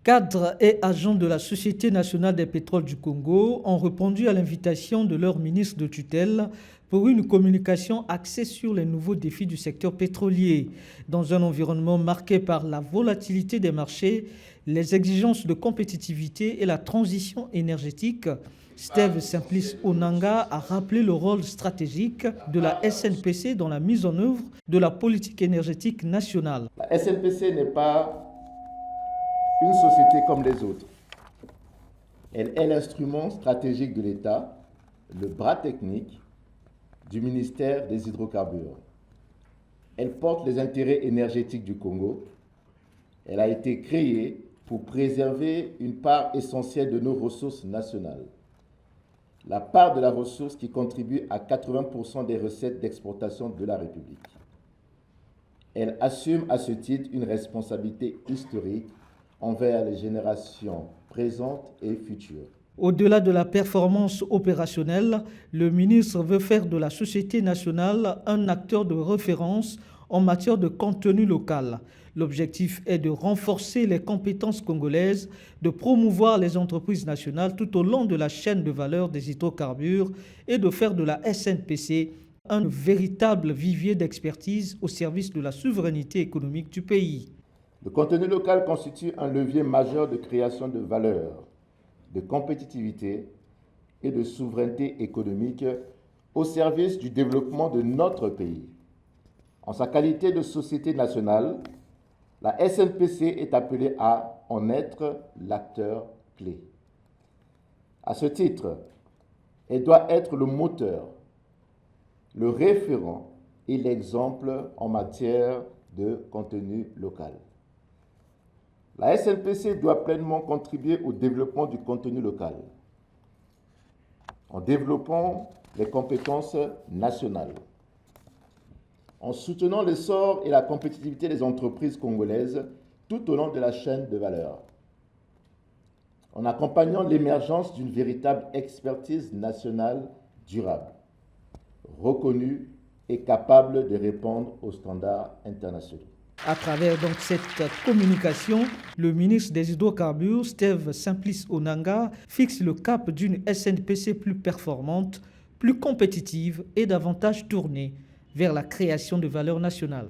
Cadres et agents de la Société nationale des pétroles du Congo ont répondu à l'invitation de leur ministre de tutelle pour une communication axée sur les nouveaux défis du secteur pétrolier. Dans un environnement marqué par la volatilité des marchés, les exigences de compétitivité et la transition énergétique, Steve Simplice Onanga a rappelé le rôle stratégique de la SNPC dans la mise en œuvre de la politique énergétique nationale. La SNPC n'est pas une société comme les autres. Elle est l'instrument stratégique de l'État, le bras technique du ministère des hydrocarbures. Elle porte les intérêts énergétiques du Congo. Elle a été créée pour préserver une part essentielle de nos ressources nationales. La part de la ressource qui contribue à 80% des recettes d'exportation de la République. Elle assume à ce titre une responsabilité historique envers les générations présentes et futures. Au-delà de la performance opérationnelle, le ministre veut faire de la Société nationale un acteur de référence en matière de contenu local. L'objectif est de renforcer les compétences congolaises, de promouvoir les entreprises nationales tout au long de la chaîne de valeur des hydrocarbures et de faire de la SNPC un véritable vivier d'expertise au service de la souveraineté économique du pays. Le contenu local constitue un levier majeur de création de valeur, de compétitivité et de souveraineté économique au service du développement de notre pays. En sa qualité de société nationale, la SNPC est appelée à en être l'acteur clé. À ce titre, elle doit être le moteur, le référent et l'exemple en matière de contenu local. La SNPC doit pleinement contribuer au développement du contenu local, en développant les compétences nationales, en soutenant l'essor et la compétitivité des entreprises congolaises tout au long de la chaîne de valeur, en accompagnant l'émergence d'une véritable expertise nationale durable, reconnue et capable de répondre aux standards internationaux. À travers donc cette communication, le ministre des Hydrocarbures, Steve Simplice Onanga, fixe le cap d'une SNPC plus performante, plus compétitive et davantage tournée vers la création de valeur nationale.